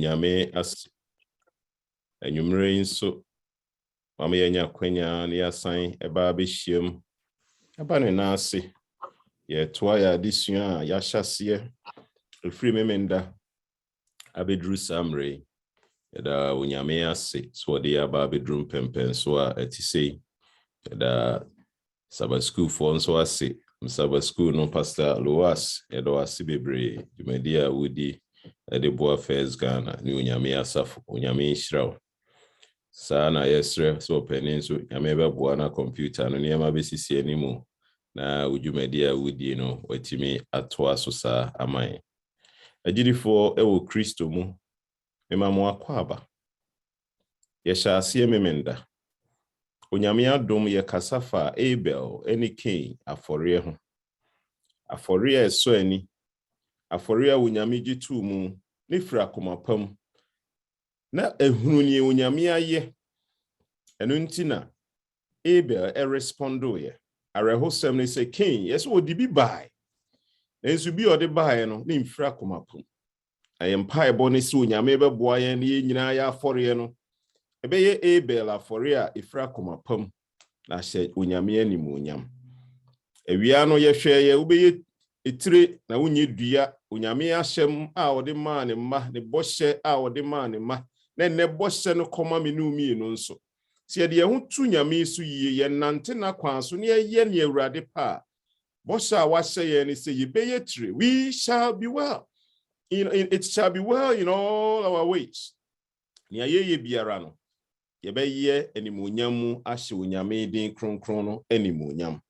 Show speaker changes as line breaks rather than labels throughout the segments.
Nyame as enyumre nso mama yenya kwenya ne yasan eba behiem aba ne na ase ye toa ya disua ya hyase efiri memenda abedru samre da onyame ase so de aba bedrum pempen so a etisei da Sabbath school for nso ase Sabbath school no pastor Loas edo ase bebre jumedia wudi de boa first Ghana ni onyame asafo onyame hirawo sana yesre so penin so nyame beboa na computer no niam abesisi animu na ujumedia wudi no watimi atoa so sa aman agirifo ewo Kristo mu memamo akwaba yesha asie memenda onyame adom ye kasafa Abel eni Cain afore ho afore eso ani afore a onyame gitu mu ne fira komapam na ehunu ni onyame aye eno ntina Abel respondo ye arehosem ne se Cain yes odi bi bai ensu bi odi bai no ne mfira komapam ayempa ebo ne se onyame beboa ye ne nyina ya afore no ebeye Abel afore a ifira komapam na hye onyame animu onyam ewia no ye hwe ye ubeye etire na wonye dua onyame ahyem a ode maa ne ma ne bohye a ode maa ne ma na ne bohye no koma menumi no nso se de ho tu nyame so yie ye nante na kwan so ne ye ne awurade pa bohye a wahye ye ne se yebeye tire we shall be well it shall be well in all our ways ne ayeye biara no yebeye animuonyam ahye onyame din kronkron no animuonyam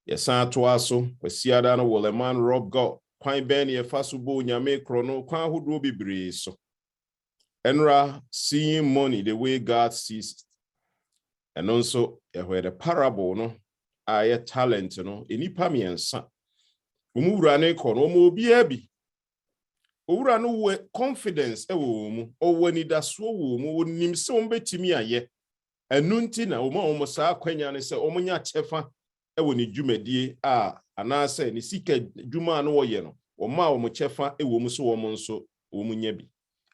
yesan to aso kwasiada no woleman rob god kwan ben ye faso bo onyame krono kwan hodo bibre so enra seeing money the way God sees it and also where the parable no aye talent no enipa miensa umura ne kono mo obi abi owura no we confidence ewo mu owani daso wo mu wonim se ombetimi aye enunti na omo saa kwanya ne se omunya chefa ewo ni dwumadie a anase ni sika dwuma no woye no oma omo chefa ewo mu so omo nso omunya bi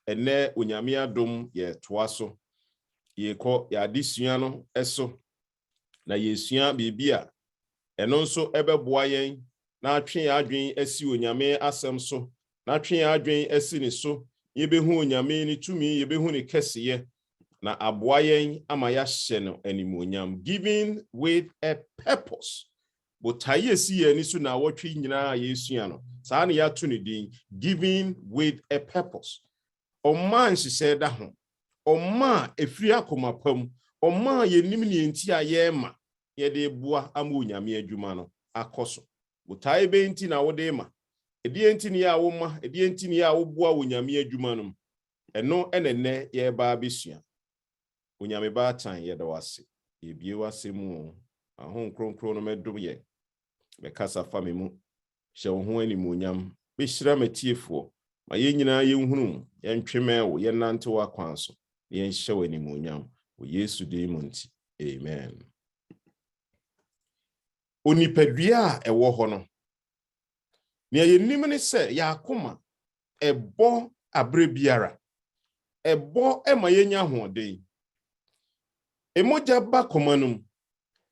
ene onyame adom ye toa so ye ko ya disua no eso na yesua bibia eno nso ebeboa yen na atwe ya adwen asi onyame asem so na atwe ya adwen asi ni so yebehu onyame ni tumi yebehu ni keseye na aboa yen ama ya hye no animuonyam giving with a purpose botaye si ye ni so na wotwe nyina yesua no saa ne ya to ni din giving with a purpose Oma nhise da ho oma efiri akomapam oma yenim ne enti ayema ye de bua ama onyame adwuma no akoso botaye be enti na wode ma edi enti ne ya woma edi enti ne ya wobua onyame adwuma no eno enene ye ba besua onyame ba tan ye da wase ye bie wase mu ahon kronkron no medom ye be kasa fami mu hye wo ho animu onyam be hyira matiefo ma ye nyina ye nhunu ye ntweme wo ye nante wa kwan so ye nhye wani mu nyam wo Yesu de mu nti amen onipadua ewo ho no ne ye nim ne se ya akoma ebo abre biara ebo ema ye nya hoden emoja ba komanum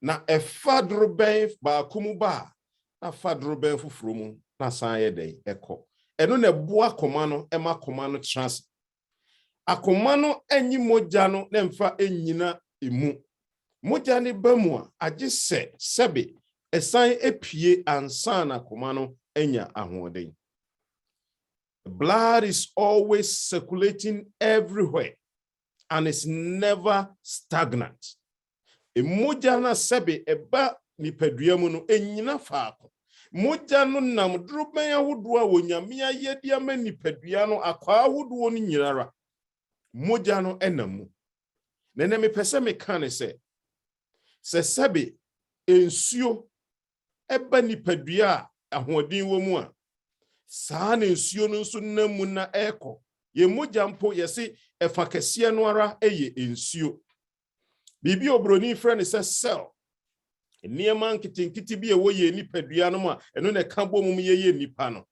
na efadro ben ba kumu ba na fadro ben fufuro mu na san ye den eko eno na boa komano ema komano trans akomano enyi moja no na mfa enyina emu moja ne bamu a age sebe esan epie ansa na komano enya ahoden blood is always circulating everywhere and it's never stagnant emoja na sebe eba nipadua mu no enyina faako moja no nam droben ahodo a wonyame ayedi ama nipadua no akwa ahodo no nyinara moja no enamu nene me pese me kan se sebe ensuo eba nipadua ahoden wo mu a saa na ensuo no nso namu na eko ye moja mpo yesi efa kese no ara eye ensuo bibi obroni frɛ ne se cell niema nkitinkiti bi ewo ye nipadua no ma eno na ka bom ye nipa no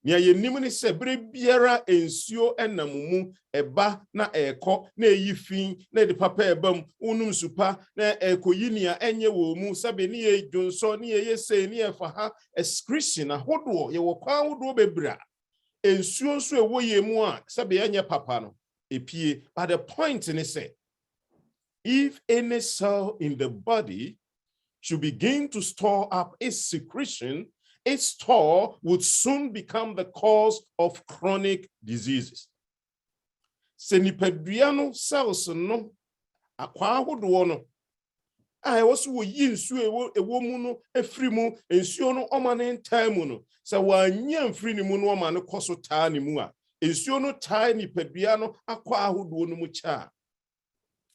Nia ye nimuni se bere biara ensuo enamumu eba na eko na eyifin na de papa ebam unum supa na ekoyinia enye wo mu sabe ni ye dwonso ni ye se ni efa ha excretion ahodo ye wo kwa ahodo bebra ensuo nso ewo ye mu a sabe enye papa no epie. But the point in it say, if any cell in the body should begin to store up its secretion, its store would soon become the cause of chronic diseases. Senipeduano cells no akwa ahodo no a was wo yi nsu ewo mu no efri mu ensuo no omane time no se wanya mfri ni mu no omane koso taa ni mu a ensuo no taa nipadua no akwa ahodo no mu cha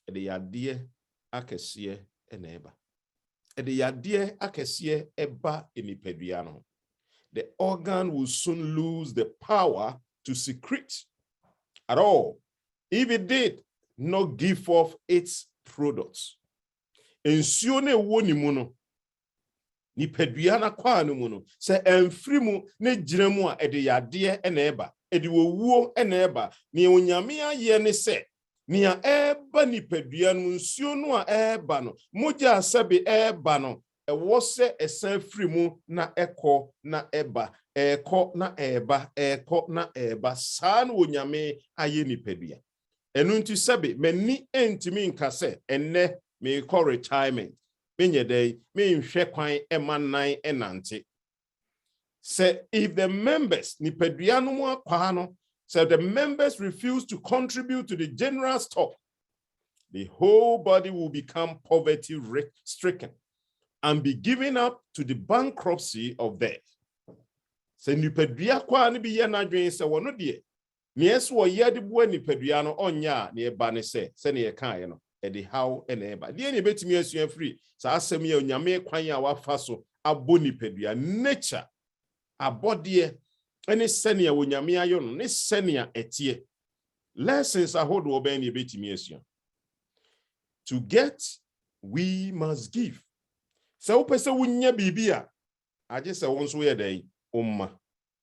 de yade akese na eba de yade akese eba enipadua no. The organ will soon lose the power to secrete at all if it did not give forth its products. Ensuo na ewo ni mu no nipadua na kwa no mu no se emfiri mu na gyina mu a de yade na eba de wowuo na eba ne onyame aye ne se nia eba nipadua no nsuo no a eba no mogya asabe eba no ewo se esan firi mu na eko na eba eko na eba eko na eba saa na onyame aye nipadua enu nti sabe mani entimi nka se enne me call retirement menye dey me nhwe kwan emanan enante. Say if the members nipadua no mu akwa no, so the members refuse to contribute to the general stock, the whole body will become poverty stricken and be given up to the bankruptcy of death. Say nipadua kwa ni bi ye na dwen se wono de ne yeso wo ye de bo nipadua no onya ne ba ne se ne ye kan ye no edi how ene eba de ne betimi asua free sa asem ye onyame kwan ya wafa so abo nipadua nature abode ene sene ya onyame ayo no ne sene ya etie lessons ahodo oba ne betimi asua. To get we must give. Se wo pese wonya bibia age se won so ye dan umma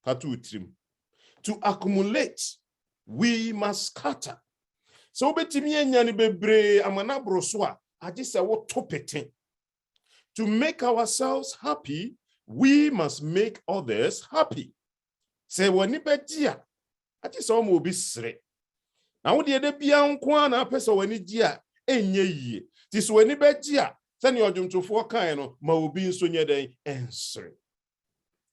patu trim. To accumulate we must scatter. So betimi anya ne bebre amana broso a age se wo topete. To make ourselves happy, we must make others happy. Say woni begia age se wo obi sere. Na wo de bia nko na pese woni gia enye yie. Ti so woni begia se ne odwumtofo kan no ma obi nso nye den ensere.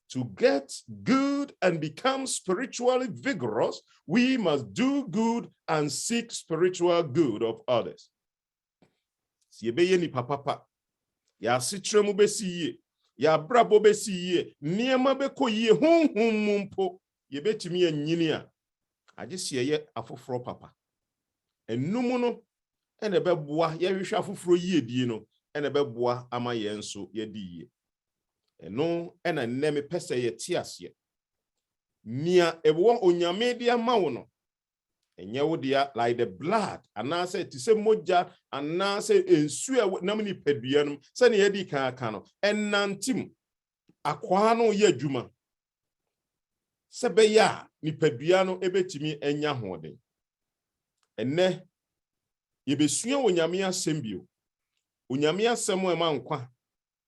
To get good and become spiritually vigorous, we must do good and seek spiritual good of others. Si ebeye ni papa, ya sitremu besi ye, ya brabo besi ye, niema beko ye honhom mumpo, ye betimi ye nyini a, aje si ye afoforo papa. Enumu no, ene beboa, ye hwehwe afoforo ye die no, ene beboa ama ye nso ye di ye. Eno ena neme pese ye tiasye. Nia ewo onyame dia mawo no. Enye wo dia like the blood anase ti se moja anase ensu na mni padua no se ne yedi kan aka no enantim akwa no ye adwuma se be ya ni padua no ebetimi enya hoden. Enne ye besua onyame asem bio. Onyame asem e ma nkwa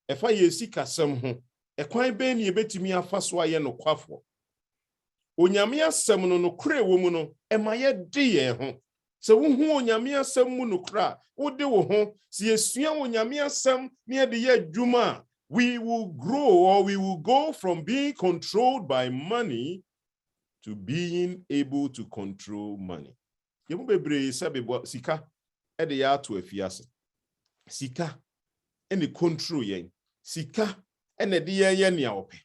efa ye sikasem ho ekwan be ni ebetimi afaso aye no kwafo. Onyame asem no no kure wo mu no ema ye de ye ho. Se wo hu onyame asem mu no kura wo de wo ho se yesua onyame asem ne de ye adwuma, we will grow or we will go from being controlled by money to being able to control money. Ye mu bebre se bebo sika e de ya to afiase. Sika ene control yen. Sika ene de ye ne awope.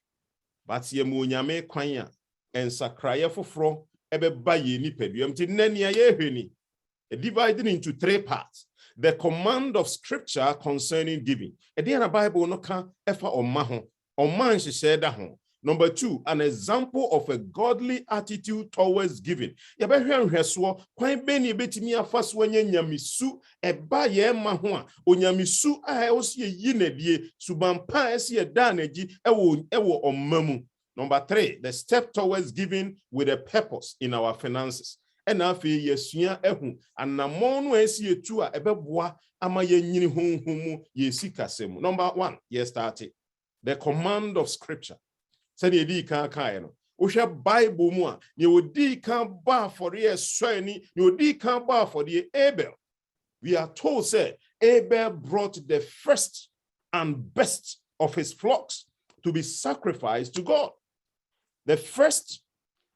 But ye mu onyame kwan a ensakraye foforo ebeba ye nipadua mti nania ye hweni, divided into 3 parts. The command of scripture concerning giving. The Bible no kan efa oma ho. Oma nhye da ho. Number 2, an example of a godly attitude towards giving. Ya be hwenhweso kwan be ni betimi afaso anya nyamisu eba ye ma ho a onyamisu a osie yi na die subampa ese da na gi ewo omamu. Number 3, the step towards giving with a purpose in our finances. And now for yesua ehu anamon no esi etu a ebeboa ama yenyini honhom yesikasem. Number 1, yes started. The command of scripture. Said ye kan kan no. Ohwe Bible mu a ne odi kan ba for ye swani, ne odi kan ba for the Abel. We are told say Abel brought the first and best of his flocks to be sacrificed to God. The first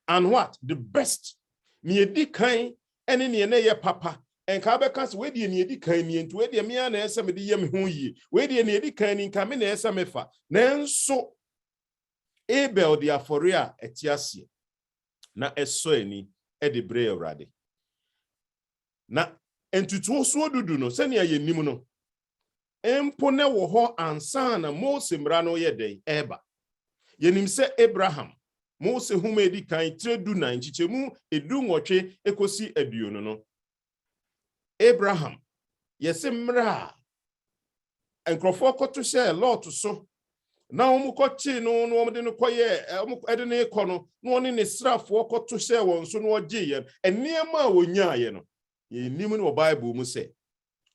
and what? The best. Ni edi kan ene ne ye papa. En ka be kan we die ni edi kan ni ntu we die me na ese me de ye me ho yi. We die ni edi kan ni nka me na ese me fa. Nanso Abel de afore a etiasie. Na eso ani e de bre Awurade. Na entutu so dudu no se ne ye nim no. Empo ne wo ho ansa na Mose mra no ye den eba. Yenim se Abraham Mose huma edi kan tredu na nchichemu edu nwotwe ekosi aduonu no. Abraham yese mra enkrofo koto she Lot so na omukochi no omde no koye ede ne kono no oni ne srafo koto she won so no ogiye eniema a wonyaye no ye nim no Bible mu se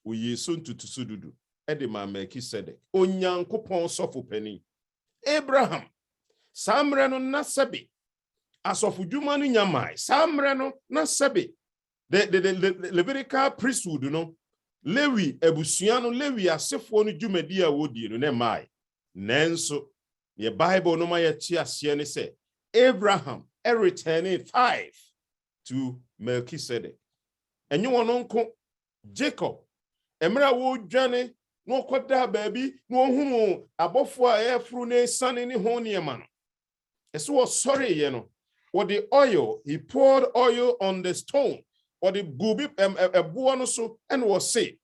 o Yesu ntutusu dudu ede ma Melkisedek onyankopon sofo pani. Abraham Samre no nasabi asofudwuma no nyamai samre no nasabi the Levitical priesthood no Lewi ebusua no Lewi asefo no dwumadi a wodie no ne mai nanso the Bible no ma ye ase ne say Abraham returned 5 to Melchizedek. Enye wono nko Jacob emra wo dwane no koda baabi no hunu abofo a efru ne sane ne ho ne ma no. So was sorry, you know. What the oil, he poured oil on the stone, or the bubi a buono so, and was say,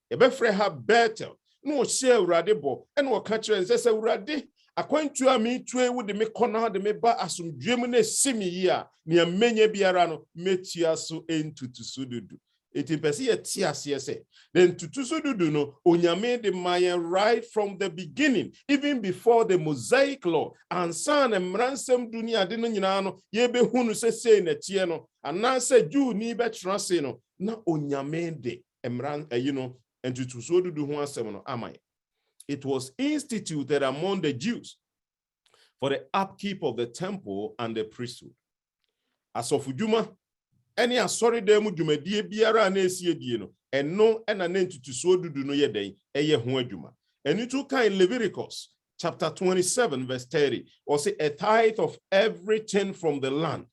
a befre have better, no share radibo, and what catcher and says a radi. According to me, two would the make corner the meba as some Germany semi year near many biarano, metiasu into to sududu. It is a TSC. Then to do no, Onyame the Maya right from the beginning, even before the Mosaic law, and son and ransom dunia didn't yebe hunu se na tieno, and now say Jew ni betraseno, na Onyame de emran, and to so do one seven amai. It was instituted among the Jews for the upkeep of the temple and the priesthood. As of Ujuma, any asori demu dwumadie biara na esie die no eno na nentutu so dudu no ye den eye ho adwuma eni to kan Leviticus chapter 27 verse 30 or say a tithe of everything from the land,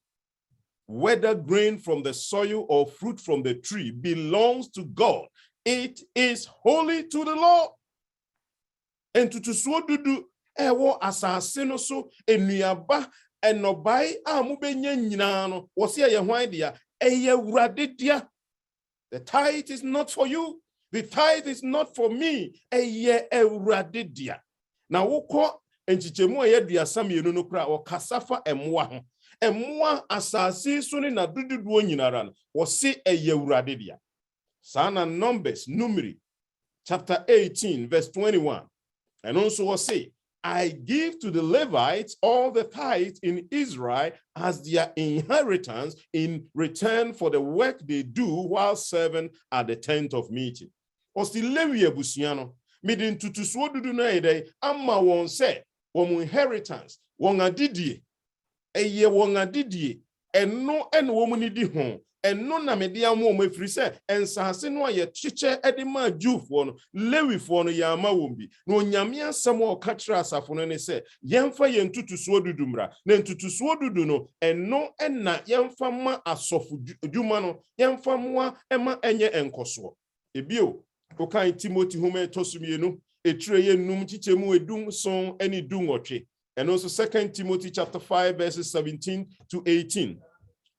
whether grain from the soil or fruit from the tree, belongs to God. It is holy to the Lord. Entutu so dudu ewo asase no so enuaba enobai a mubenya nyina no wo se ye hwan dia. The tithe is not for you. The tithe is not for me. Now, woko enchichemu ayeduasa mienu no kra o kasafa emwa ho. Emwa asase so ni na dududuo nyinara no wo se eyewurade dia. Sana Numbers, Numeri, chapter 18, verse 21. And also will say, I give to the Levites all the tithes in Israel as their inheritance in return for the work they do while serving at the tent of meeting. Osti Lewi ebusiano, midin tutusuo dudu na ede, amma won se, won inheritance, won adidie, eye won adidie, eno womuni di hon, eno na media mo mefiri se, ensase no aye chiche edima Jewfo no, Lewifo no ya ama wombi, no onyame asem o ka kira asafo no ne se, yemfa ye ntutusuo dudu mra, na ntutusuo dudu no, eno na yemfa ma asofu dwuma no, yemfa moa ema enye enkoso. Ebio, okan Timothy home tosumienu, etre ye num chichemu edum son eni dunwotwe. And also 2 Timothy chapter 5 verses 17 to 18.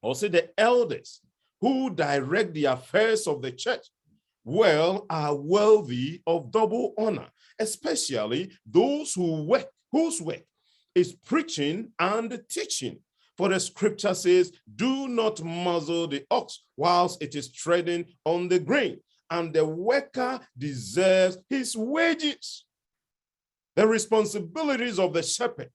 Also the elders who direct the affairs of the church are worthy of double honor, especially those whose work is preaching and teaching. For the scripture says, do not muzzle the ox whilst it is treading on the grain, and the worker deserves his wages. The responsibilities of the shepherd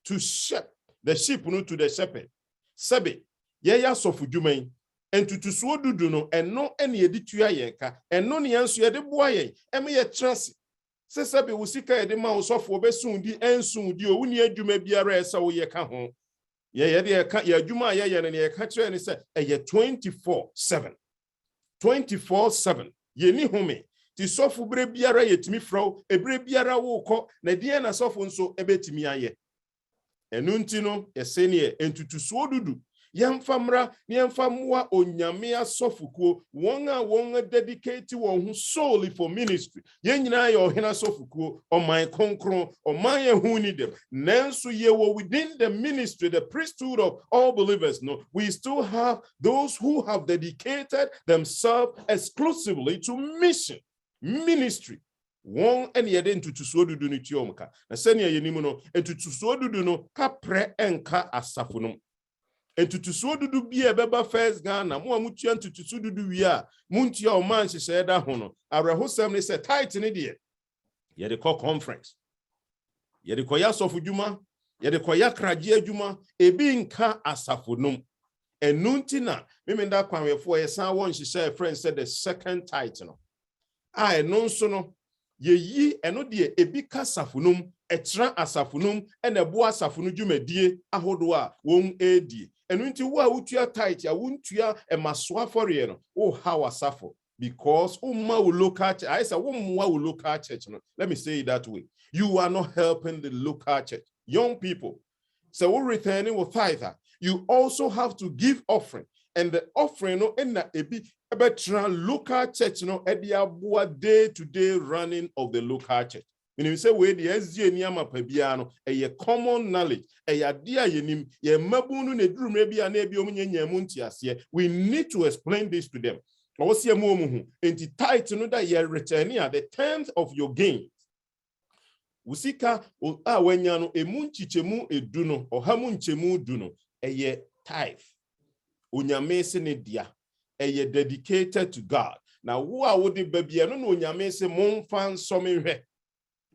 to shepherd the sheep no to the shepherd. Sebe, ye ya sofu dwuman. Entutusuo dudu no eno ene yedi tua yenka. Eno ne yanso yede boa yen. Eme ye trase. Se sebe wo sika yede ma wo sofo obesun di ensun di o wuni adwuma biara esa wo ye ka ho. Ye yede ye ka ye adwuma ye ye ne ye ka kire ne se eye 24/7. 24/7. Ye ni home. Ti sofo bre biara yetimi fraw, ebre biara wo kọ na die na sofo nso ebetimi aye. Enu nti no ese ne entutusuo dudu yemfa mra ne yemfa moa onyame asofukuo won a dedicate won solely for ministry yenyina ye ohena asofukuo oman konkron oman ehu ni dem nanso ye wo within the ministry, the priesthood of all believers. No, we still have those who have dedicated themselves exclusively to mission ministry. Won ene yede ntutusuo dudu no tiomka na sene yenimu no ntutusuo dudu no kapre enka asafunum. Entutusuo dudu bia beba first Ghana mo amutua ntutusuo dudu wi a muntua o man hyehyɛ da ho no arehosem ne se title ne de yede kɔ conference yede kɔ ya sɔfo dwuma yede kɔ ya kragye adwuma ebi nka asafunum. Enu nti na memenda kwanwefo yesan won hyehyɛ friend said the second title no eno nso no yeyi eno de ebi ka safunum etra asafunum ena bo asafunu dwumadie ahodo a won edi. Enu nti wo a wutua tight ya wuntua emaso afore no wo ha wasafo because umma wo local church. I say umma wo local church no. Let me say it that way. You are not helping the local church. Young people, so we returning with tithe. You also have to give offering, and the offering no ena ebi ebetra local church no ediabua day-to-day running of the local church. When you say we the SG niama pabiano, a common knowledge, a dia yenim, ye mabunu ne drum rebia nebi omunye muntiasie. We need to explain this to them. Osia muomuhu, enti tight no that ye returning at the 10th of your gains. Usika wenyano emunchichemu eduno, or hamunchemu duno, ye tithe. Unyamese ne dia, ye dedicated to God. Now, who are would the baby? I don't know unyamese mon fan somewhere.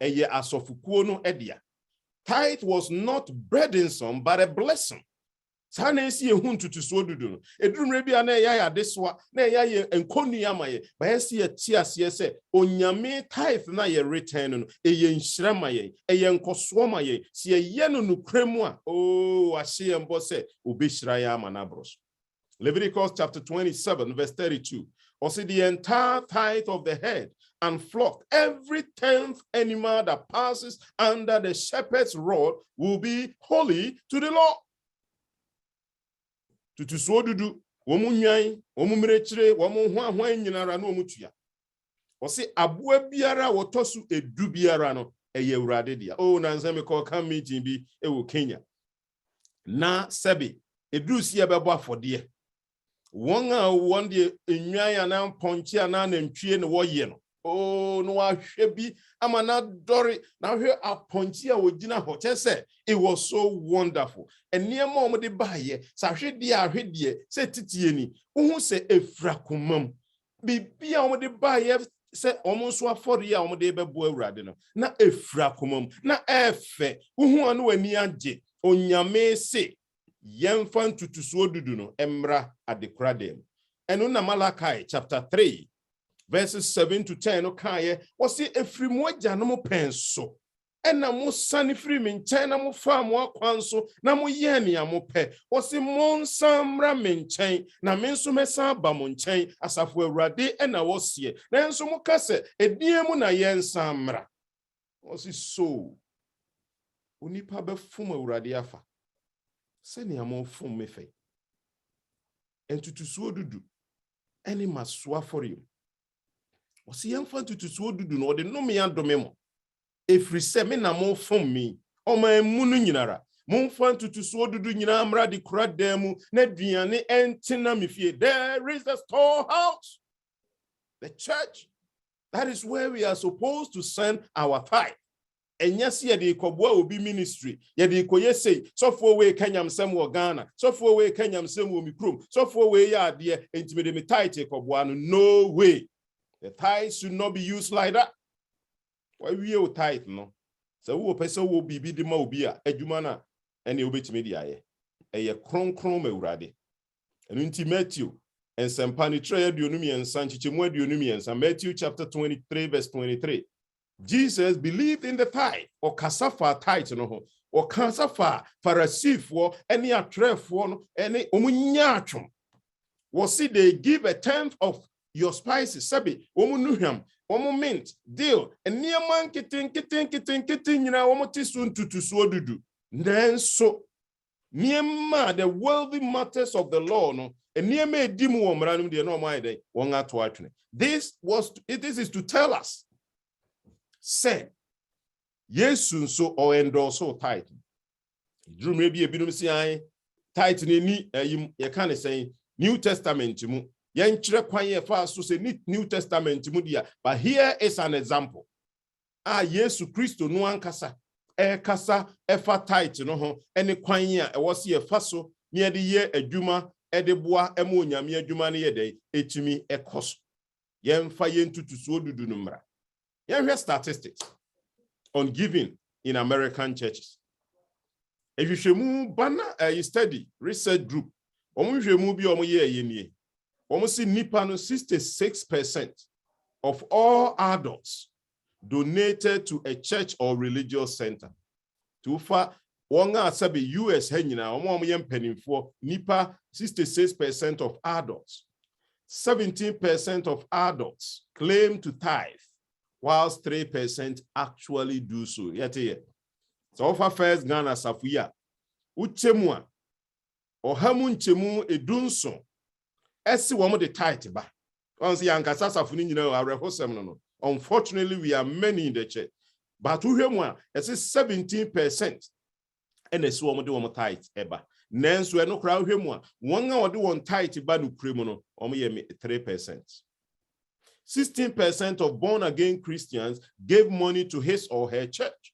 Eye asofukuo no edia. Tithe was not burdensome, but a blessing. Sana esi ehun tutusuo dudu no. Edrum rebi ana ya deswa na ya ye enkonu ya maye. Ba esi ye ti ase se onyame tithe na ye return no. Eye nhyira maye, eye nkoso maye. Si ye no nukremu a, oh ahye embo se obehyira ya amanabros. Leviticus chapter 27 verse 32. Also the entire tithe of the head and flock, every 10th animal that passes under the shepherd's rod will be holy to the Lord. Tutusuo dudu, womu nyan, womu mrechire, womu hwa nyinara no mutua. Osi abua biara wotosu edu biara no eye urade dia. Oh na nzeme ko kan meeting bi ewo Kenya. Na sebi edu si ebebo afode. Won a won de enwan ya na ponche ana na ntwie ne wo ye no. Oh no ahwe amana dori na hwe aponchi a wogina ho chese. It was so wonderful. Eniema omo de baye sa hwe de ahwe se titie ni uhu se efrakomam bibia omo de baye se omo so afori a omo de bebo awurade no na efrakomam na efe uhu anu ani age onyame se yemfa ntutusuo dudu no emra adekora dem. Enu na Malachi chapter 3 verses 7 to 10 okaye wasi efrimu agya no mo penso ena mo sane firi me nkyɛn na mo fa mo akwanso na mo yɛ nea mo pɛ wasi mo nsamra me nkyɛn na me nso mɛsa ba mo nkyɛn asafo awurade ena wɔsie na nso mo kase edie mu na yɛ nsamra wasi so onipa bɛfom awurade afa sɛ nea mo fom me fɛ entutusuo dudu ene maso afɔre wasi yɛmfa ntutusuo dudu no ɔde nnome adome mo efiri se me na mo fom mi oma mu no nyinara mo mfa ntutusuo dudu nyina amra de kura demu na duane entina me fie. There is the storehouse, the church. That is where we are supposed to send our tithe. Enyasi ye de koboa obi ministry ye de koye sei sofo we kanyam sem wo Ghana sofo we kanyam sem wo mikrom sofo we ya ade entime me tithe koboa no way. The tithe should not be used like that. Why we o tithe no? So wo pese wo bibi de ma obi a adwuma na ene obetimi di aye eye kronkron mawurade enu nti Matthew ensempa ni tre aduonum yensa nchichemu aduonum yensa Matthew chapter 23 verse 23 Jesus believed in the tithe or kasafa tithe no ho or kasafa Pharisee any atrefo no any omunya atwom was see they give a tenth of your spices sabi omunuham omu mint deal and near man kitten nyina omuti sun tutusu odudu nenso niema the worthy matters of the law no and niema edimu wo mranum de no mai dey won ato atwene this is to tell us say yesu so or endorse tithe drew maybe ebinum si an tithe ni ayim ye kan say New Testament mu yen kire kwan ye fa so say New Testament mu dia but here is an example Yesu Kristo no ankasa kasa efa tithe no ho ene kwan a wo se ye fa so ne de ye adwuma de boa ema onyame adwuma ne ye dey etimi ekoso yen fa yen tutuso dudu no mra yen hwe statistics on giving in American churches ehwehwemu bana study research group omuhwemu bi omoye yenie omosi nipa no 66% of all adults donated to a church or religious center. Tufa wonga sabi US henyina omoye mpanimfo nipa 66% of adults. 17% of adults claim to tithe, whilst 3% actually do so. Yete. So offer first Ghana safuya. Uchemwa ohamu nchemu edunso esi womo de tithe ba. Once yankasa safuni nyina arehosem no. Unfortunately, we are many in the church. But uhemwa esi 17% ene esi womo de womo tithe eba. Nenso eno kra uhemwa wonga wode won tithe ba no kremu no omo ye 3%. 16% of born again Christians gave money to his or her church.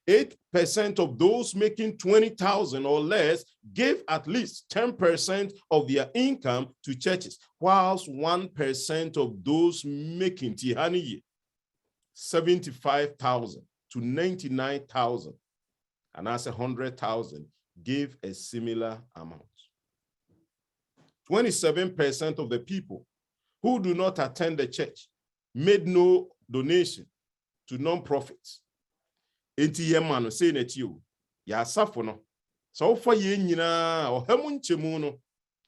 8% of those making 20,000 or less gave at least 10% of their income to churches, whilst 1% of those making 75,000 to 99,000 and as 100,000 gave a similar amount. 27% of the people who do not attend the church made no donation to non-profits. Enti yemano say na tiyo ya safo no so fa ye nyina ohamu nchemu no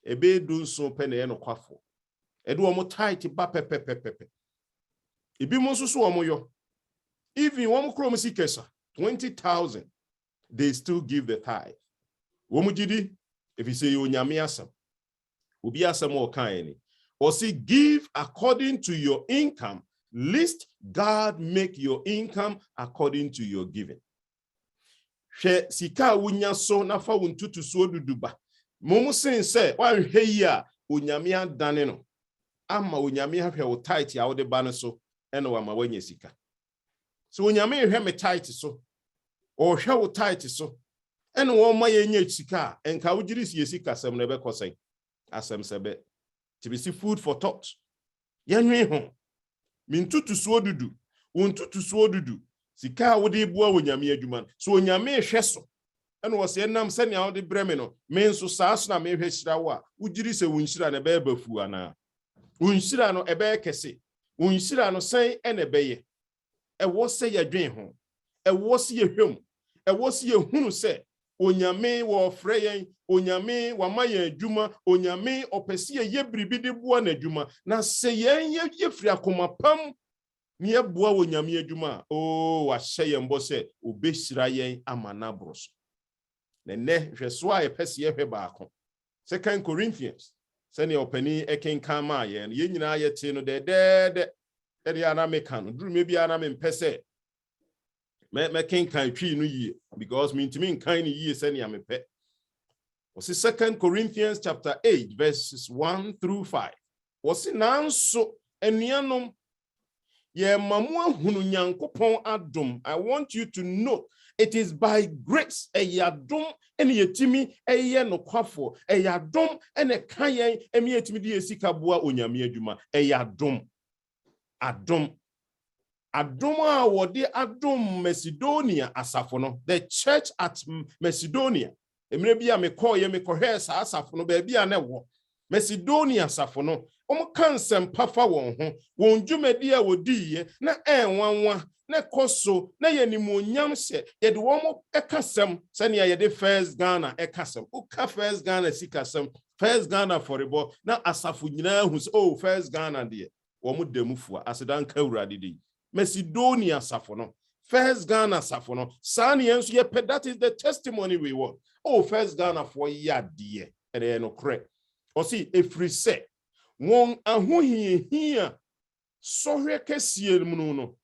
ebe du nso pe na ye no kwafo edu omo tithe ba pepepepepe ibi mo so omo yo even omo kro mo sikesa 20,000 they still give the tithe omo gidi if you say onyame asam obi asam o kan ni or say give according to your income. Lest God make your income according to your giving. She sika wunya so na fa wuntutu so duduba. Momu sen se wan hwe yi a onyame adane no. Ama onyame ahwe wo tithe a wo de ba no so ene wa ma wanya sika. So onyame hwe me tithe so. O hwe wo tithe so. Ene wo ma ye nya sika enka wo giri sie sika sem na be kosen. Asem sebe. Tibisi food for thought. Yenwe ho. Mintutu so dudu, untutu so dudu, sika wode bua onyame adwuma so onyame hwe so ene wo se nam se nea wode breme no men so saaso na me hwe hyira wo a ugiri se wunhyira na be bafu ana wunhyira no ebe kese wunhyira no sen ene beye e wo se ye dwen ho e wo se ye hwem e wo se ye hunu se onyame wo frɛ yen onyame wa mayen adwuma onyame opese ye bribi de bua na adwuma na se yen ye firi akoma pam ne ye bua onyame adwuma o wa hye yen bo se obehira yen amana broso ne hweso a epese ye hwe baako 2 Corinthians se ne opani ekenkan ma yen ye nyina ye te no de ana meka no duru me bia na me mpese me kenkan twi no yi because me ntimi nkan ni yi se ne amepe. Was 2 Corinthians chapter 8 verses 1 through 5. Was nanso enuanom ye mamu ahunu Nyankopon adom. I want you to know it is by grace eyadom ene yetimi eye no kwafo eyadom ene kan yen emi yetimi de esika boa onyame adwuma eyadom adom Adoma wode adom Macedonia asafo no, the church at Macedonia. Emre bia me call ye me kohwe sa asafo no ba bia na wo. Macedonia asafo no, kan sempa fa won ho, won dwumadi a wodi ye na enwanwa na koso na yenimonyam hye ye de won ekasem se ne ye de First Ghana ekasem. Uka First Ghana sikasem, First Ghana forebo na asafo nyina hu se oh First Ghana de won demufua asedan ka urade de. Macedonia safono, First Ghana safono, Sani enso ye pe, that is the testimony we want. Oh, First Ghana for ya dear, and no correct. Or see, if we say, won ahu here, sorry, Kessie Muno,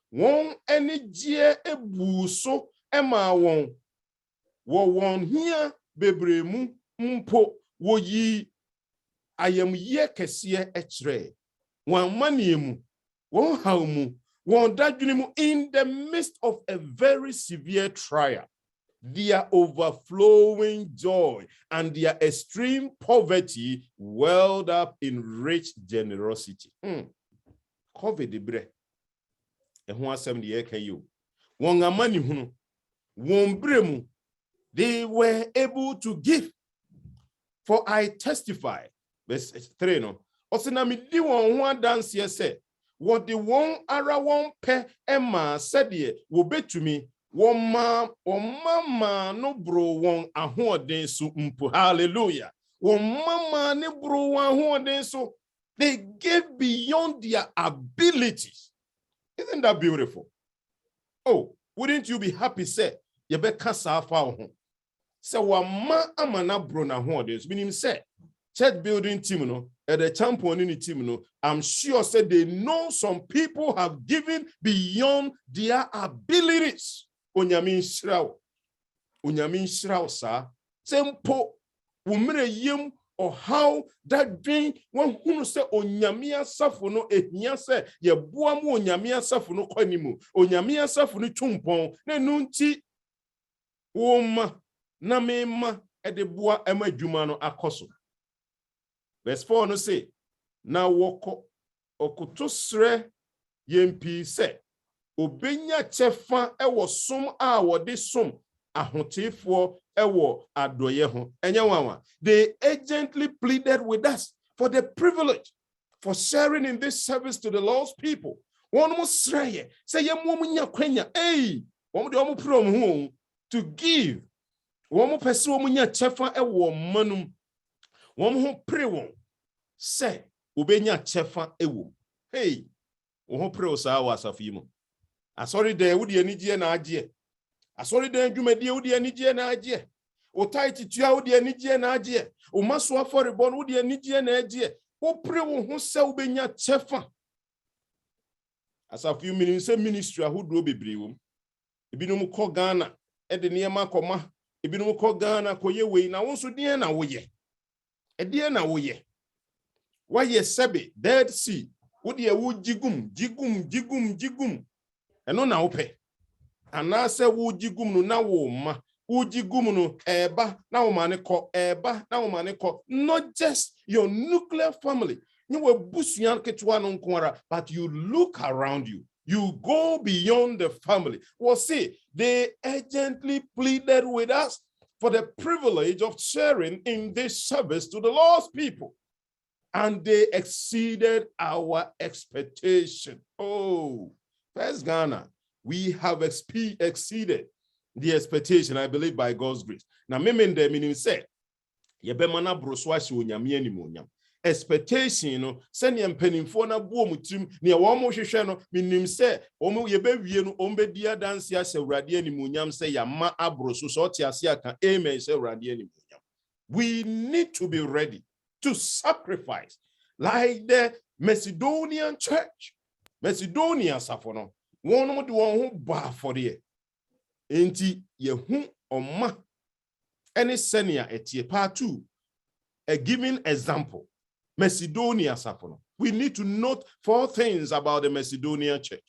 won any dear a buso, Emma won here, bebremu, mpo, wo ye, I am ye Kessie etre, one money one how mu. In the midst of a very severe trial, their overflowing joy and their extreme poverty welled up in rich generosity. COVID bre. Ehun asem de eka yo. Won amani hunu. Won bremu. They were able to give. For I testify. Verse 3 no. Osina mi di won ho dance say. What the one ara one pe Emma said ye will be to me. One mama no bro one ahoden so mpo. Hallelujah. One mama ne bro one ahoden so they gave beyond their abilities. Isn't that beautiful? Oh, wouldn't you be happy, say, you be kasa fa ho. Say one ma amana bro na ahoden so meaning say church building team no at the champion in the team no, I'm sure said they know some people have given beyond their abilities. Onyamin shrao sa tempo umre yem or how that dream when who say onyamia safo no ehia say ye boa mu onyamia safo no kwanimu onyamia safo no twumpon na nunti woma na mema e de boa ema dwuma no akoso. Verse 4 no say, na woko okutosre yempi se obenya chefa ewo som a wode som ahotefo ewo adoye ho enye wanwa. They urgently pleaded with us for the privilege for sharing in this service to the lost people. One mo sreye say ye mo nya kwanya won de omo prom ho to give. Won mo pese omo nya chefa ewo manum. Won ho pray won say ubenya chefa ewo. Hey, won pray osa wasafimo. Asori de wudi anigye na agye. Asori de dwumadi wudi anigye na agye. O tight tua wudi anigye na agye. O maso aforebon wudi anigye na agye. O pray wo ho say ubenya chefa. Asafio meaning say ministry ahodo bebre wom. Ebinom kɔ Ghana e de niema kɔma. Ebinom kɔ Ghana kɔye wei na wonso de na woye. E na woye. Why ye sebe Dead Sea wodi e wo jigum eno na wo pe ana se wo jigum no na wo ma wo jigum no eba na wo mane ko eba na wo mane ko. Not just your nuclear family you were busuan ketwa no nkwara, but you look around you, you go beyond the family. Well, see, they urgently pleaded with us for the privilege of sharing in this service to the lost people. And they exceeded our expectation. Oh, First Ghana, we have exceeded the expectation, I believe, by God's grace. Now, meaning say, yebemana broswashi onyame animonyam. Expectation, no, send yam pennyfo na buo mutim, near one more shano, meaning say, omo yebewie no ombe dia dance ya se radi animonyam say yama abrosu so tiasiaka, amen, say radi animonyam. We need to be ready to sacrifice like the Macedonian church. Macedonia safono. One mo de won ho ba for the enti ye hu oma any senior etie part 2 a given example. Macedonia safono. We need to note 4 things about the Macedonian church.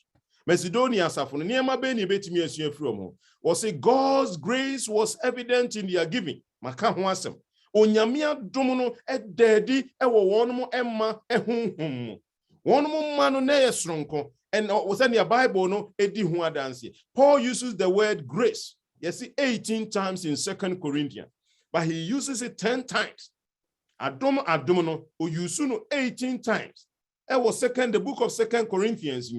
Macedonia safono niema be ni betimi asua from ho. Was say God's grace was evident in their giving. Maka ho asem. Onyamia domuno ededi ewo wonmo emma ehunhum. Wonmo manu na yesronko And was in your Bible, no, edi hu adanse. Paul uses the word grace. You see 18 times in 2 Corinthians, but he uses it 10 times. Adom no, o use no 18 times. It was the book of 2 Corinthians,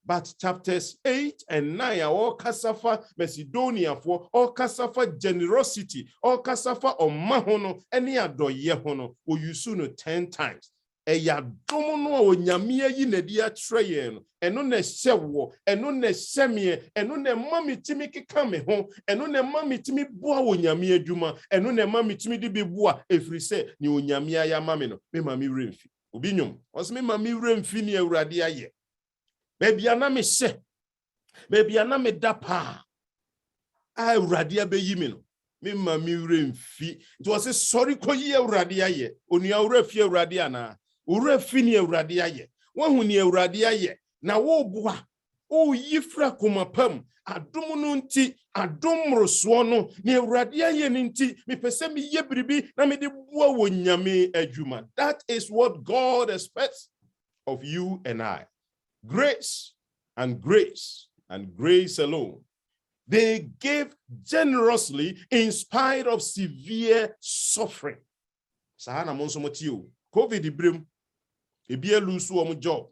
but chapters 8 and 9 are all kasafa Macedonia for all kasafa generosity, all kasafa omahono, any adoye hono, o use no 10 times. Eya domo no onyame yi na dia treye no eno na hyewo eno na hyemie eno na mami timi keka me ho eno na mami timi boa onyame adwuma eno na mami timi de beboa efiri se ni onyame ya mami no me mami remfi obi nwom oso me mami remfi ni awurade aye bebia na me hye bebia na me dapa awurade abeyi me no me mami remfi it was sorry ko yi awurade aye onu awurafi awurade ana ura fini awurade aye wahu ni awurade aye na wo boa o yifra komapam adom no nti adom roso no ni awurade aye ni nti me pese me ye biribi na me de boa wo nyame adwuma. That is what God expects of you and I. Grace and grace and grace alone. They gave generously in spite of severe suffering. Sahana monso motio COVID ibrim ebia lose wo job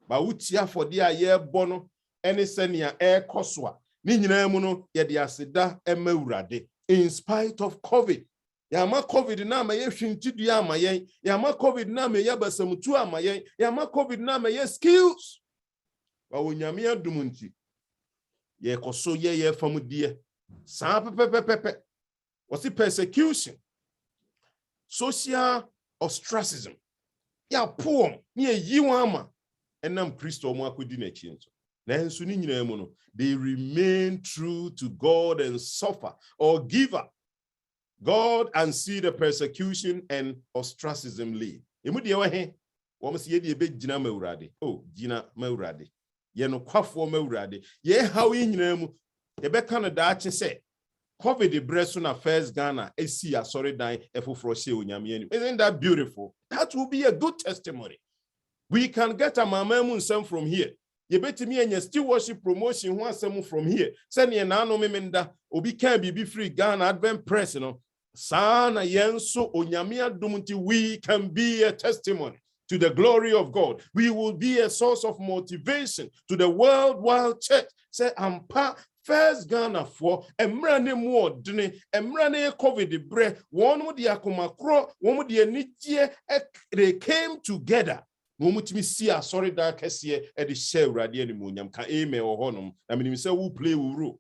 ba wutia for dia ye bono ene senia e koswa ni nyina mu no ye de aseda ema urade in spite of COVID. Ya ma COVID na ma ye hwintidu ama yen, ya ma COVID na ma ye basamutu ama yen, ya ma COVID na ma ye skills ba wonyame adum nti ye koso ye famudie sa pepepepe wasi persecution, social ostracism. Ya poem ni yiwama enam Kristo mo akodi na chinso na enso ni nyina mu no they remain true to God and suffer or give up God and see the persecution and ostracism leave. Emu de wa he wo mo se ye de be gina mawurade gina mawurade ye no kwafo mawurade ye hawo nyina mu ye be kan da ache se COVID breast na first Ghana esi asori dan efoforo hye onyame ani. Isn't that beautiful? That will be a good testimony. We can get a mamamu nsem from here. Ye betimi anya still worship promotion ho asem from here. Say ne na no memenda obi kan bibi free Ghana Advent Press no. Sana yenso onyame adom nti we can be a testimony to the glory of God. We will be a source of motivation to the worldwide church. Say ampa First Ghana for emrane mu odene emrane COVID bre one mu de akomakro one mu de nitie they came together no mutimi si asori da kese e de share urade animu nyam ka amen ohonom na menim say wo play wo ro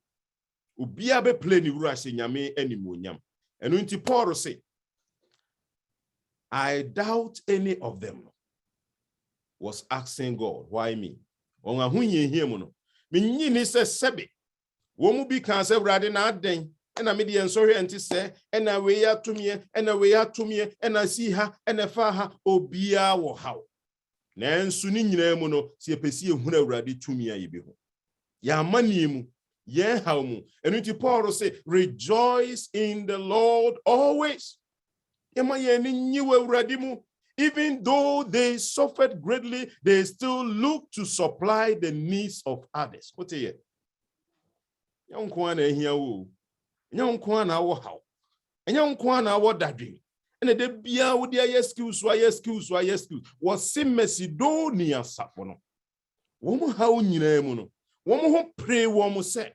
obia be play ni wuro ase nyame animu nyam enu nti Paul say I doubt any of them was asking God why me on ahunye hie mu no menyi ni se sebe womu bi kan se wrade na aden ena me de ensohwe enti se ena we ya tumie ena si ha ena fa ha obia wo haw na ensu ni nyina mu no se epesi ehuna wrade tumie ayebi ho ya mani mu ye haw mu enu ti Paul say rejoice in the Lord always. Ema ye ni nyiwe wrade mu. Even though they suffered greatly, they still look to supply the needs of others. What say ye? Yonkwa na ehia wo yonkwa na wo haw yonkwa na wo dadwe ene de bia wo de skills wo se Macedonia sapo no wo mu haw nyina mu no wo mu ho pray wo mu se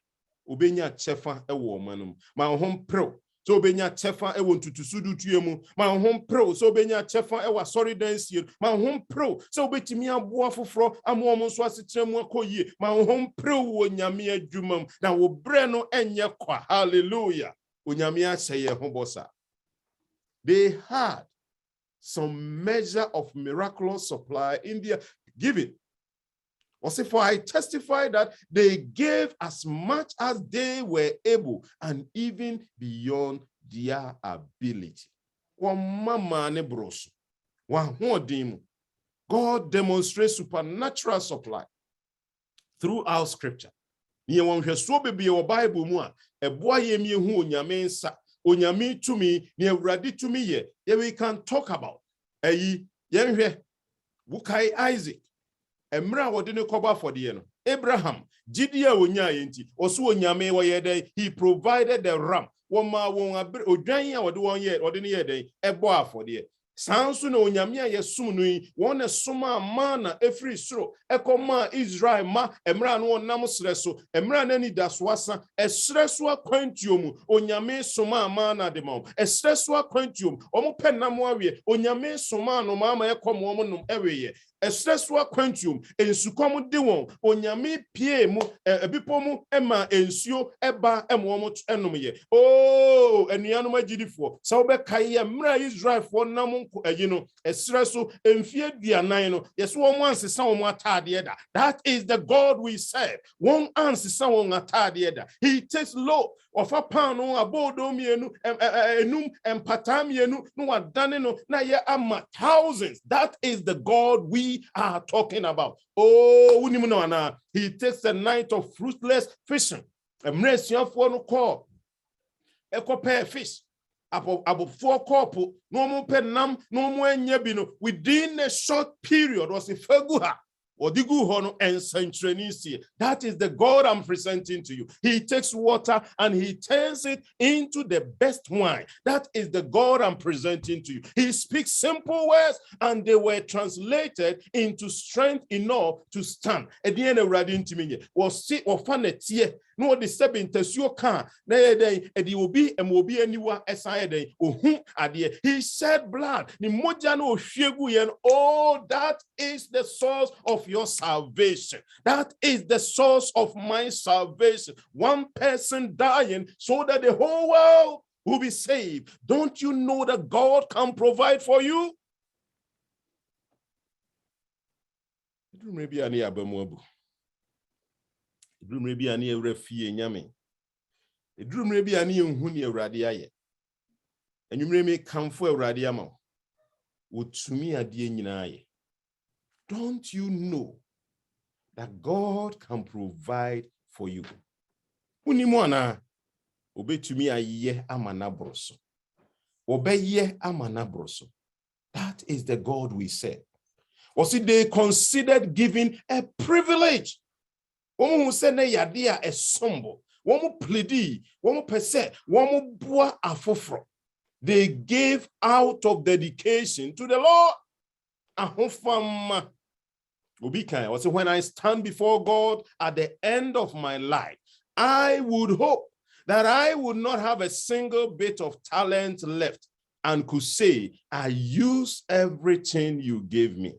obenya chefa e wo manum ma ho pro so obenya chefa e wo ntutusudu tuemu ma ho pro so obenya chefa e wa sorry dance ma ho pro so obetimi aboa foforo amo mo so asetremu akoyie ma ho pro wo nyame adwumam na wo bre no enye kwa. Hallelujah. Onyame ahye ye ho bosa. They had some measure of miraculous supply in their giving. Also, for I testify that they gave as much as they were able and even beyond their ability. God demonstrates supernatural supply throughout scripture. Bible we can talk about Isaac. Emra wodine koba for the no. Abraham, Jidia wonya yenti, osu onyame wo yede, he provided the ram. Woma won abir odwan ya wode won ye, wode ne yede, ebo afode. Sansu na onyame ayesum no yi, won soma mana efri soro, ekoma Israel ma, emra no nam sreso, emra na ni daswasa, esreso akwantuom, onyame soma mana de ma, esreso akwantuom, omo penam awie, onyame soma no mama ekom omo nom eweye. Esreswa quantum ensukom de won onyame pie mu ebipo mu ema ensuo eba emo enom ye oh enuanom agidifo sa wo be kai ye mra Israel fo nam ayi no esreso emfie duanan no yeso wo ansesa wo atade da. That is the God we serve. Won ansesa wo atade da. He takes low of a pano abodo mienu enum empata mienu no wadane no na ye ama thousands. That is the God we are talking about. Oh, he takes a night of fruitless fishing. A mresia for no call. Echo pair fish. About 4 couple, no more penam, no more nyebino. Within a short period was a faguha. That is the God I'm presenting to you. He takes water and he turns it into the best wine. That is the God I'm presenting to you. He speaks simple words and they were translated into strength enough to stand. At the end of reading to me, was see or fan it here. No, the step into your car. Nay, and he will be and will be anywhere as I day. He shed blood. Oh, that is the source of your salvation. That is the source of my salvation. One person dying so that the whole world will be saved. Don't you know that God can provide for you? Maybe any abamobu. Maybe any refie nyame. Maybe any unhuni radia. And you may come for a radiamo. Would to me a dear. Don't you know that God can provide for you? Unimwana obey to me a ye amanabroso. Obey ye amanabroso. That is the God we serve. Was it they considered giving a privilege? One who said ne yadia a sombo, one who pleaded, one who percent, one who bua afofro. They gave out of dedication to the Lord. When I stand before God at the end of my life, I would hope that I would not have a single bit of talent left and could say, I use everything you gave me.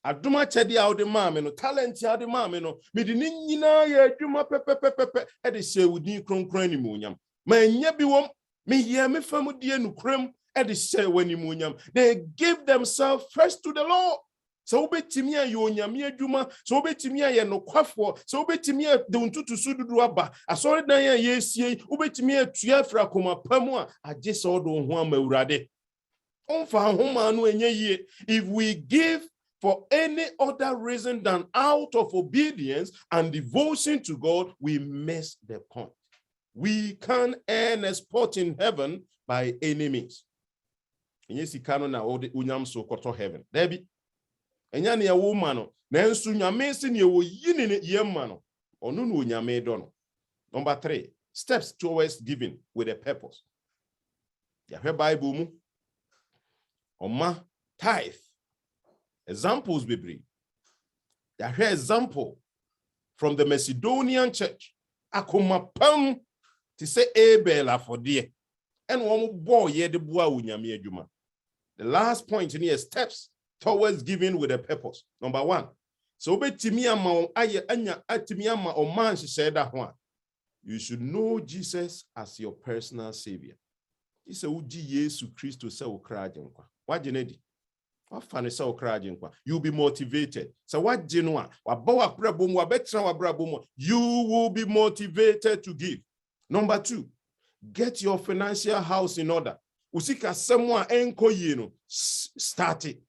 Aduma chedi out the mame no talent ya the mame no me di nyina ya aduma pepepepe e de hye wudi kronkron ni munyam ma nya bi wom me hia me fam die nukrem e de hye wani munyam. They give themselves first to the Lord. So obetimi ya onyame aduma, so obetimi ya nokwafo, so obetimi ya de untutu sududu aba asori dan ya yesie, obetimi ya tua fra koma pamu a agye so do ho amawurade. Onfa homa no enye yie. If we give for any other reason than out of obedience and devotion to God, we miss the point. We can't earn a spot in heaven by any means. And yes, you cannot now unyam so koto heaven. Debi. Enyane ya womano. Na ensu nyame si ne wo yini yemano. Onu no nyame dono. Number 3, steps towards giving with a purpose. Yahwe Bible mu. Oma tithe. Examples be brief. There's an example from the Macedonian church. Akoma pam to say Abel for dear. And one boy ye de boa unyame adwuma. The last point in here, steps towards giving with a purpose. Number 1. So betimi ama aye anya atimi ama o man said that one. You should know Jesus as your personal savior. He said uji Yesu Christo se okraje nkwa. Wajenedi. You'll be motivated. So what you will be motivated to give. Number 2, get your financial house in order. Usika someone enko yino start it.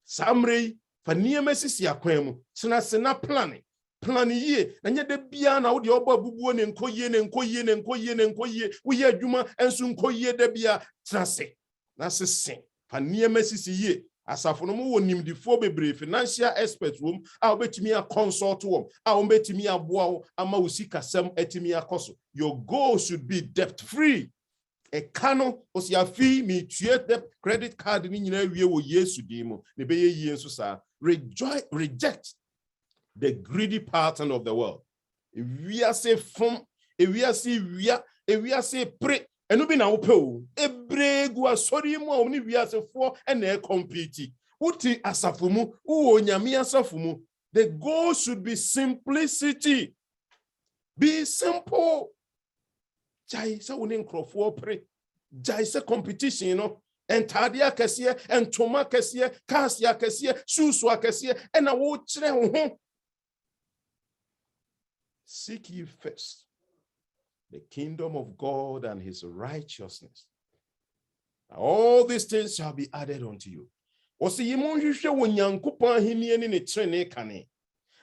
Samre faniya mesisi ya kwemu. Sina planning. plan ye na nye de bia na wo de oba bubuo ne nkoyie ne nkoyie ne nkoyie ne nkoyie wo ye adwuma enso nkoyie de bia trase na sesen pa niema sisi ye asafo no mo wo nimdifo bebre financial experts wom a obetimi a consult wom a obetimi aboa wo ama wo sikasem etimi akoso. Your goal should be debt free. E kano osiafi mi tue debt credit card ni nyina wie wo Yesu di mu ne be ye enso sa reject the greedy pattern of the world. We are say from we are say we are say pre enu bi na wo pe o ebregu asori mu a oni we are say for and e compete uti asafo mu wo nyame asafo mu. The goal should be simplicity. Be simple. Jai se woni nkrofo pre jai se competition no entade akese entoma akese kasi akese susu akese ena wo kire ho. Seek ye first the kingdom of God and his righteousness. All these things shall be added unto you. Osi yimo hwehwe wo Nyankopon ahenie ne trene kane.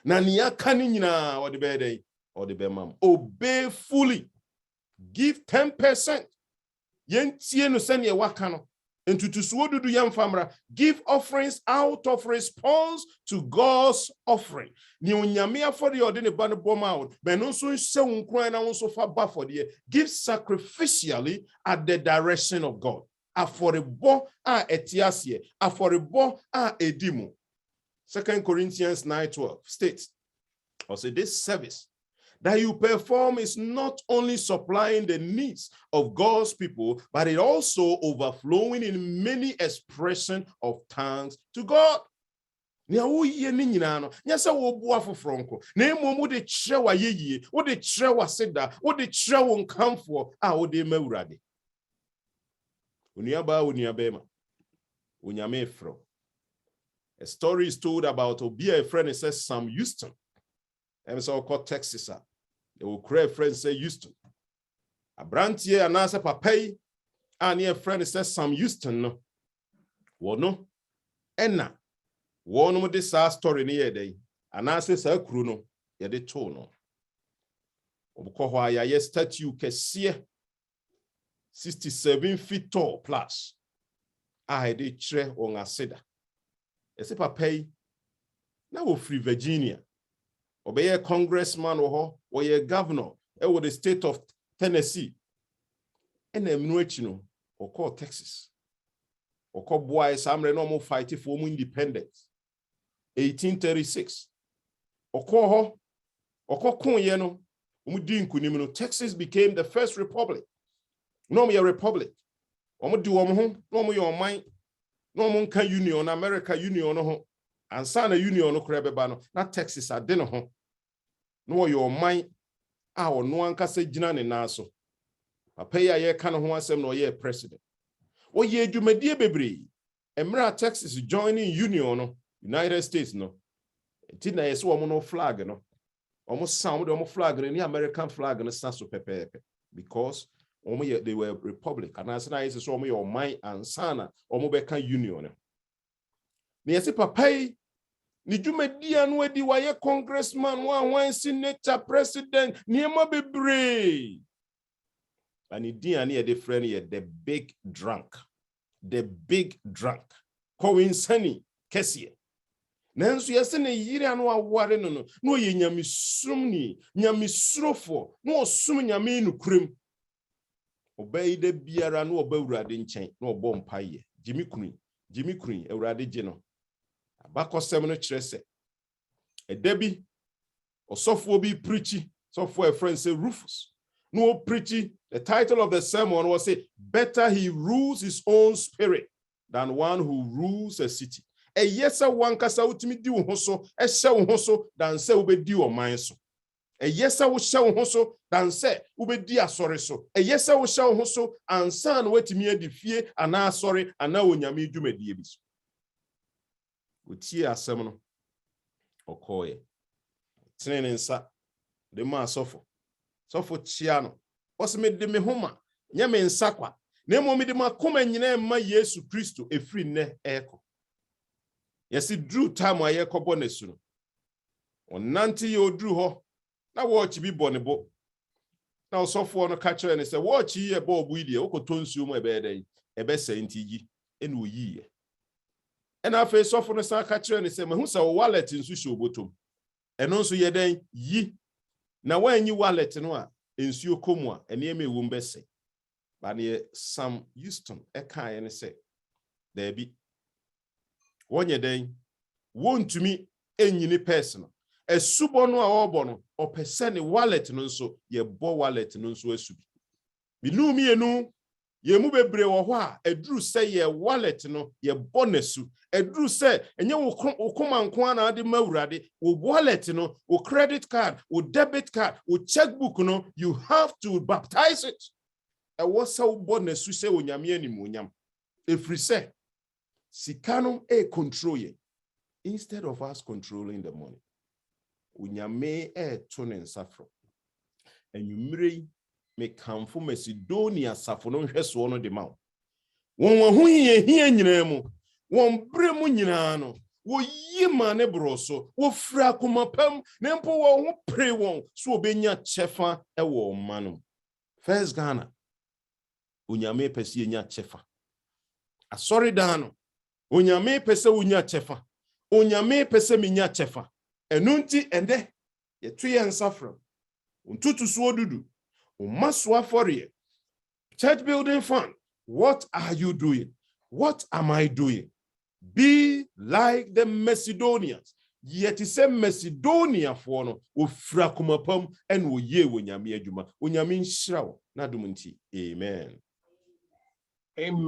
Na ne akane nyina o de bede o de bemam. Obey fully. Give 10%. Yentie no sene ye waka no. Entutusuo dudu yamfamra. Give offerings out of response to God's offering. Ni onyame afode ode ne ba no bom out. Be no so hye wonkran na wonso fa ba fode. Give sacrificially at the direction of God. Aforebo a etiasie, aforebo a edimu. 2 Corinthians 9:12 states, also this service that you perform is not only supplying the needs of God's people, but it also overflowing in many expressions of thanks to God. Nia wo ye ni nyina no nya se wo bua fofronko na emom wo de kire wa yeyie wo de kire wa seda wo de kire wo nkamfo a wo de mawurade unia ba unia bema unyame fro. A story is told about obi a friend says Sam Houston. And so called Texas. They will create a friend say Houston. A brantie anasa papai and a friend says Sam Houston no. Wono enna one with this story near day. Anasa sa kru no ye de to no. Obukọ hwa ya ye statue kese 67 feet tall plus. I de tre on aseda. Ese papai na wo free Virginia. Obey a congressman or a governor with the state of Tennessee. And a no or call Texas. Or call boys, I'm normal fighting for independence. 1836. Or call Konyeno, Texas became the first republic. No me a republic. Do no me your mind. No mon can union, America union. And sana union no krebebano na Texas adeno ho no your mind our no anka se gina ne naso papa ya ye ka no ho asem no ye president wo ye dwumadie bebre emra Texas joining union no United States no ti na yeso wo no flag no omo sound omo flag ni American flag no sa so pepepe because they were republic and as na yeso omo your mind and sana omo be kan union no ne yesi papa ni dwumadia no adi waye congressman wan senator president niema bebre and idia na the friend ye the big drunk Coin Sunny Kessie nanso yese ne yire anu aware no ye nyamisrum ni nyamisrofo no osum nyame nukrem obey de biara no obawurade nchen no obọ mpaye Jimmy Queen awurade je no abakosem no kire se edabi osofo bi preachy sofo a friend say Rufus no preachy. The title of the sermon was say better he rules his own spirit than one who rules a city. E yesa wankasa utimi di wo so e hye wo so dan se wo be di o man so. E yesa wo hye wo so dan se wo be di asore so. E yesa wo hye wo so ansa na watimi adi fie ana asore ana onyame dwumadie bi so. Utie asem no okoye tenen nsa de ma sofo chia no oseme de me homa nya me nsa kwa na mo me de makoma nyina ma Yesu Kristo efri ne eko yesi drew time aye kobo nesu no Onante ye odru ho na watch bi bɔ ne bo na osofo no ka kire ne sɛ watch ye bɔ obu die okoto nsuo mu ebe den ebe senti gi ene oyi ɛna afei sofo no san ka kire ne sɛ mahu sɛ wallet nsu hye obotom ɛno nso ye den yi na wanyi wallet no a nsuo komu a ene eme wo mbese ba ne Sam Houston ɛka ye ne sɛ da bi wonye den wontumi enyini person esubo no a obo no opese ne wallet no nso ye bo wallet no nso asubi binu mienu ye mu bebre wo ho a eduru se ye wallet no ye bo nasu eduru se enye wo komanko na ade mawurade wo wallet no wo credit card wo debit card wo checkbook no you have to baptize it e wo se wo bo nasu se onyame animonyam efri se sikano e control ye instead of us controlling the money. Unyame tunen safro. Enyumire me kamfo Macedonia safo no hweso no de ma. Won ho hie nyina mu. Won bre mu nyina no. Wo yima ne broso. Wo fra komapam ne mpo wo ho pre won so obenya chefa e wo manu. First Ghana. Unyame pese nya chefa. Asori dano. Unyame pese unya chefa. Onyame pese minya chefa enunti ende yetuye nsafra untutu so dudu umaso afore church building fund. What are you doing? What am I doing? Be like the Macedonians. Yet say Macedonia for no ofra komapam en wo ye wonyame adwuma onyame nhyira wo na dum nti amen.
Amen.